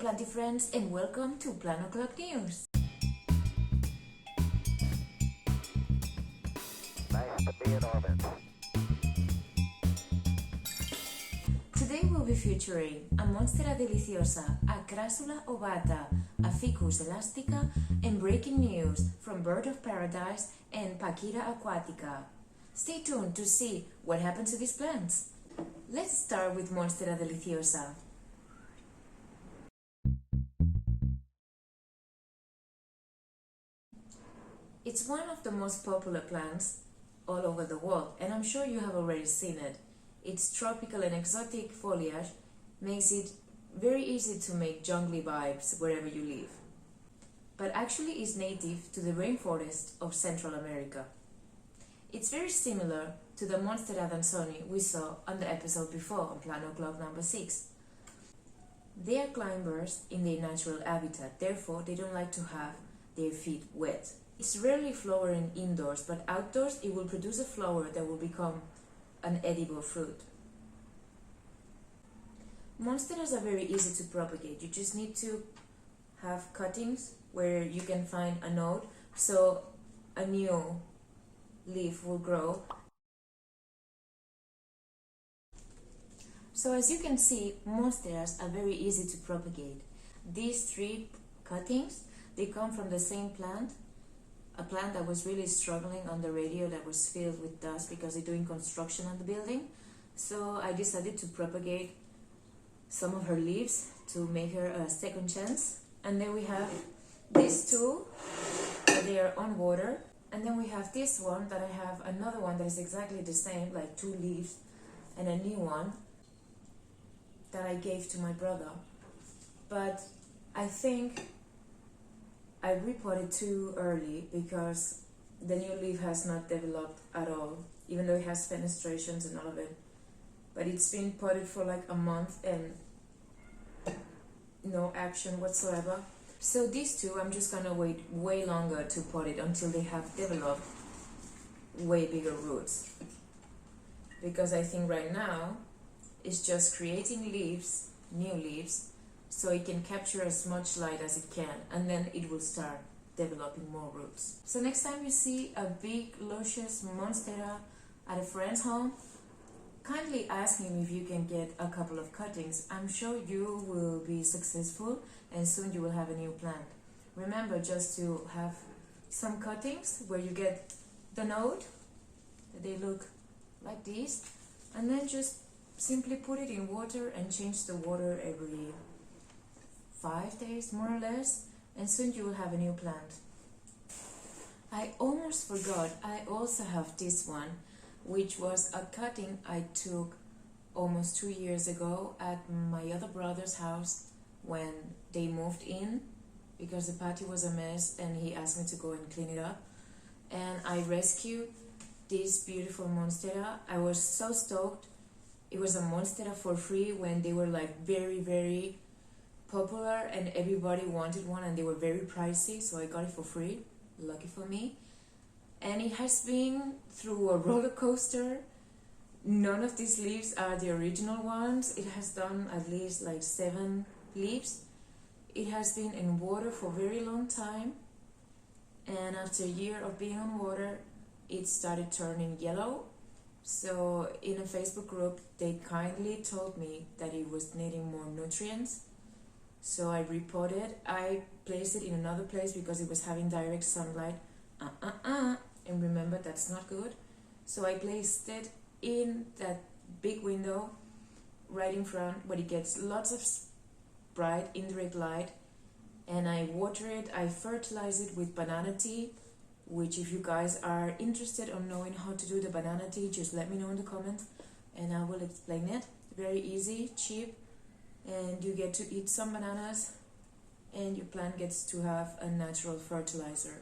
planty friends, and welcome to Plan O'Clock News. Nice to be in orbit. Today we'll be featuring a Monstera Deliciosa, a Crassula Ovata, a Ficus Elastica, and breaking news from Bird of Paradise and Pachira Aquatica. Stay tuned to see what happened to these plants. Let's start with Monstera Deliciosa. It's one of the most popular plants all over the world, and I'm sure you have already seen it. Its tropical and exotic foliage makes it very easy to make jungly vibes wherever you live. But actually is native to the rainforest of Central America. It's very similar to the Monstera Danzoni we saw on the episode before on Plan O'Clock number 6. They are climbers in their natural habitat, therefore they don't like to have their feet wet. It's rarely flowering indoors, but outdoors it will produce a flower that will become an edible fruit. Monsteras are very easy to propagate. You just need to have cuttings where you can find a node, so a new leaf will grow. So as you can see, monsteras are very easy to propagate. These 3 cuttings, they come from the same plant, a plant that was really struggling on the radio, that was filled with dust because they're doing construction on the building. So I decided to propagate some of her leaves to make her a second chance. And then we have these 2, they are on water. And then we have this one that I have another one that is exactly the same, like 2 leaves, and a new one that I gave to my brother. But I think I repotted too early because the new leaf has not developed at all, even though it has fenestrations and all of it. But it's been potted for like a month and no action whatsoever. So these 2, I'm just gonna wait way longer to pot it until they have developed way bigger roots. Because I think right now it's just creating leaves, new leaves, so it can capture as much light as it can, and then it will start developing more roots. So next time you see a big, luscious monstera at a friend's home, kindly ask him if you can get a couple of cuttings. I'm sure you will be successful and soon you will have a new plant. Remember just to have some cuttings where you get the node, they look like these, and then just simply put it in water and change the water every 5 days more or less, and soon you will have a new plant. I almost forgot, I also have this one, which was a cutting I took almost 2 years ago at my other brother's house when they moved in, because the patio was a mess and he asked me to go and clean it up. And I rescued this beautiful monstera. I was so stoked. It was a monstera for free when they were like very popular and everybody wanted one, and they were very pricey, so I got it for free, lucky for me. And it has been through a roller coaster. None of these leaves are the original ones. It has done at least like 7 leaves. It has been in water for a very long time, and after a year of being on water it started turning yellow. So in a Facebook group they kindly told me that it was needing more nutrients. So I repotted. I placed it in another place because it was having direct sunlight. And remember, that's not good. So I placed it in that big window right in front where it gets lots of bright indirect light. And I water it, I fertilize it with banana tea, which if you guys are interested on knowing how to do the banana tea, just let me know in the comments and I will explain it. Very easy, cheap, and you get to eat some bananas and your plant gets to have a natural fertilizer.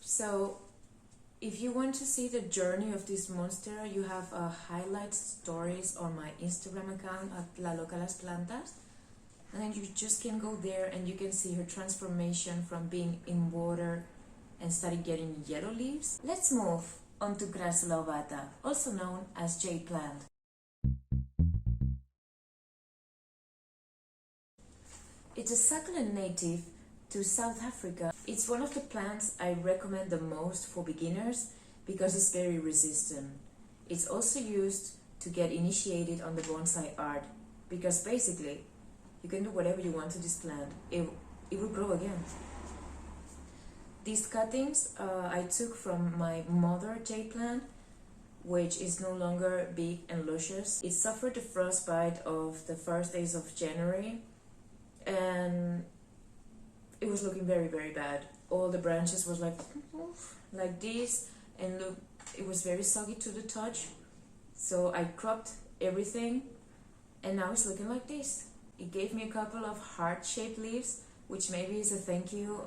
So if you want to see the journey of this monstera, you have highlight stories on my Instagram account at La Loca Las Plantas, and then you just can go there and you can see her transformation from being in water and started getting yellow leaves. Let's move on to Crassula Ovata, also known as Jade plant. It's a succulent native to South Africa. It's one of the plants I recommend the most for beginners because it's very resistant. It's also used to get initiated on the bonsai art because basically you can do whatever you want to this plant. It will grow again. These cuttings I took from my mother jade plant, which is no longer big and luscious. It suffered the frostbite of the first days of January and it was looking very, very bad. All the branches was like this, and look, it was very soggy to the touch. So I cropped everything and now it's looking like this. It gave me a couple of heart-shaped leaves, which maybe is a thank you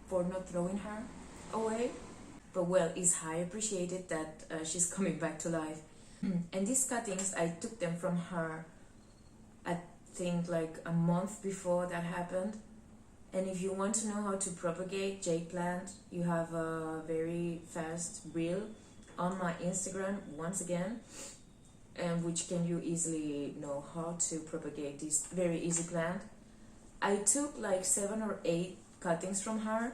for not throwing her away. But well, it's high appreciated that she's coming back to life. And these cuttings, I took them from her, I think like a month before that happened. And if you want to know how to propagate jade plant, you have a very fast reel on my Instagram once again, and which can you easily know how to propagate this very easy plant. I took like 7 or 8 cuttings from her.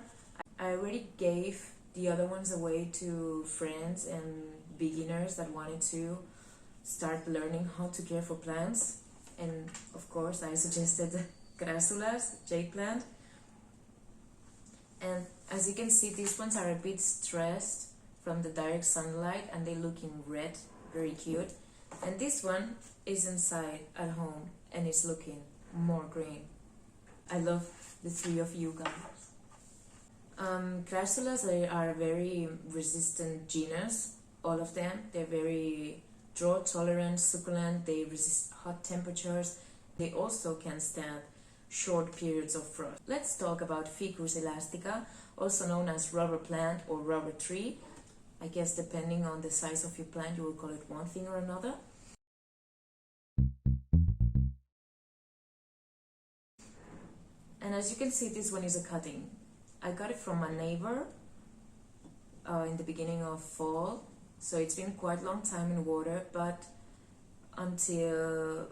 I already gave the other ones away to friends and beginners that wanted to start learning how to care for plants. And of course I suggested Crassula's jade plant. And as you can see, these ones are a bit stressed from the direct sunlight and they look in red, very cute. And this one is inside at home and it's looking more green. I love the 3 of you guys. Crassulas are a very resistant genus, all of them. They're very drought tolerant, succulent, they resist hot temperatures. They also can stand short periods of frost. Let's talk about Ficus Elastica, also known as rubber plant or rubber tree. I guess depending on the size of your plant, you will call it one thing or another. And as you can see, this one is a cutting. I got it from my neighbor in the beginning of fall, so it's been quite a long time in water, but until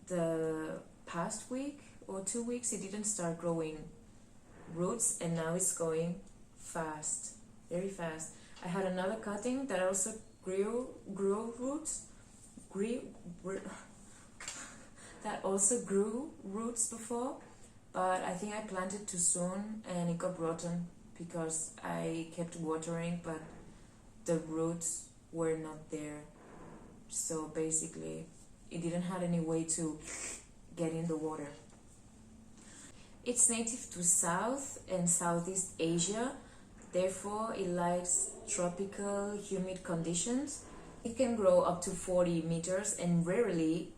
the past week or 2 weeks it didn't start growing roots, and now it's going fast, very fast. I had another cutting that also grew roots, that also grew roots before, but I think I planted too soon and it got rotten because I kept watering, but the roots were not there. So basically it didn't have any way to get in the water. It's native to South and Southeast Asia, therefore it likes tropical humid conditions. It can grow up to 40 meters and rarely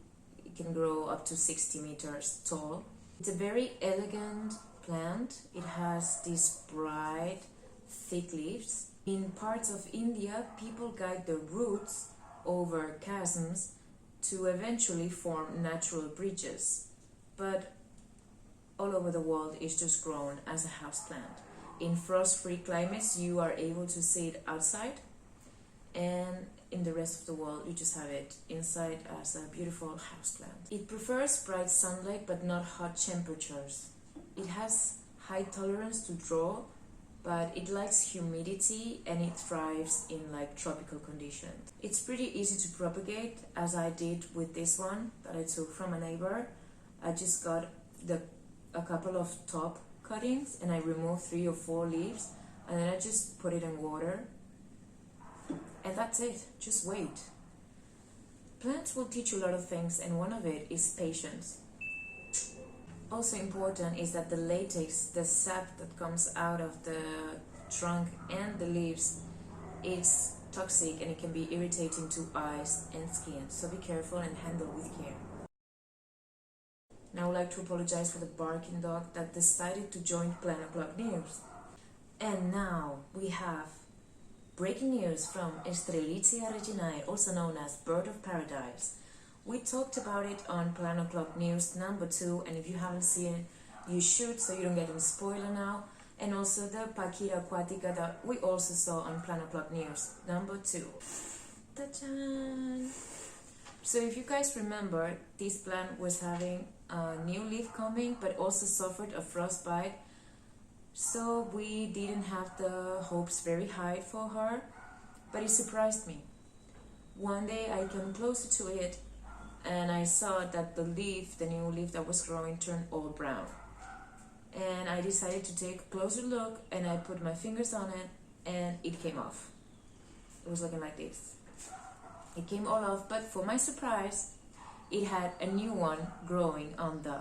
it can grow up to 60 meters tall. It's a very elegant plant. It has these bright, thick leaves. In parts of India, people guide the roots over chasms to eventually form natural bridges. But all over the world, it's just grown as a houseplant. In frost-free climates, you are able to see it outside, and in the rest of the world, you just have it inside as a beautiful houseplant. It prefers bright sunlight but not hot temperatures. It has high tolerance to drought, but it likes humidity and it thrives in like tropical conditions. It's pretty easy to propagate, as I did with this one that I took from a neighbor. I just got a couple of top cuttings and I removed 3 or 4 leaves, and then I just put it in water. And that's it, just wait. Plants will teach you a lot of things, and one of it is patience. Also important is that the latex, the sap that comes out of the trunk and the leaves, it's toxic and it can be irritating to eyes and skin, so be careful and handle with care. Now I would like to apologize for the barking dog that decided to join Plan O'Clock News. And now we have breaking news from Estrelitzia reginae, also known as Bird of Paradise. We talked about it on Plan O'Clock News number 2, and if you haven't seen it, you should, so you don't get any spoiler now. And also the Pachira Aquatica that we also saw on Plan O'Clock News number 2. Ta-da! So if you guys remember, this plant was having a new leaf coming, but also suffered a frostbite. So we didn't have the hopes very high for her, but it surprised me. One day I came closer to it and I saw that the new leaf that was growing, turned all brown. And I decided to take a closer look and I put my fingers on it and it came off. It was looking like this. It came all off, but for my surprise, it had a new one growing on the,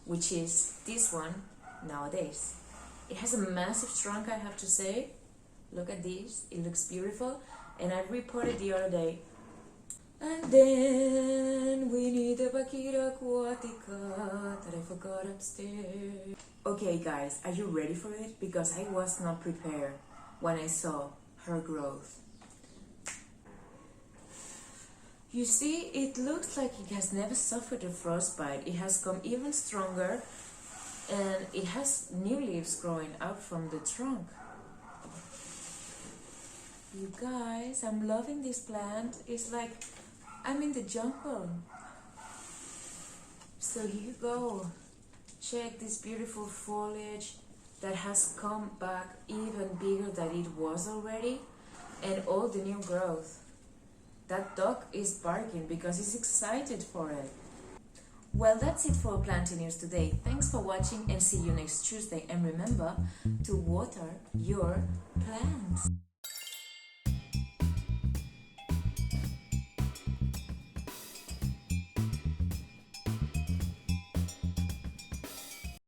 which is this one nowadays. It has a massive trunk, I have to say. Look at this, it looks beautiful. And I reported the other day. And then we need the Pachira Aquatica that I forgot upstairs. Okay guys, are you ready for it? Because I was not prepared when I saw her growth. You see, it looks like it has never suffered a frostbite. It has come even stronger and it has new leaves growing out from the trunk. You guys, I'm loving this plant. It's like I'm in the jungle. So here you go. Check this beautiful foliage that has come back even bigger than it was already, and all the new growth. That dog is barking because he's excited for it. Well, that's it for Planty News today. Thanks for watching and see you next Tuesday. And remember to water your plants.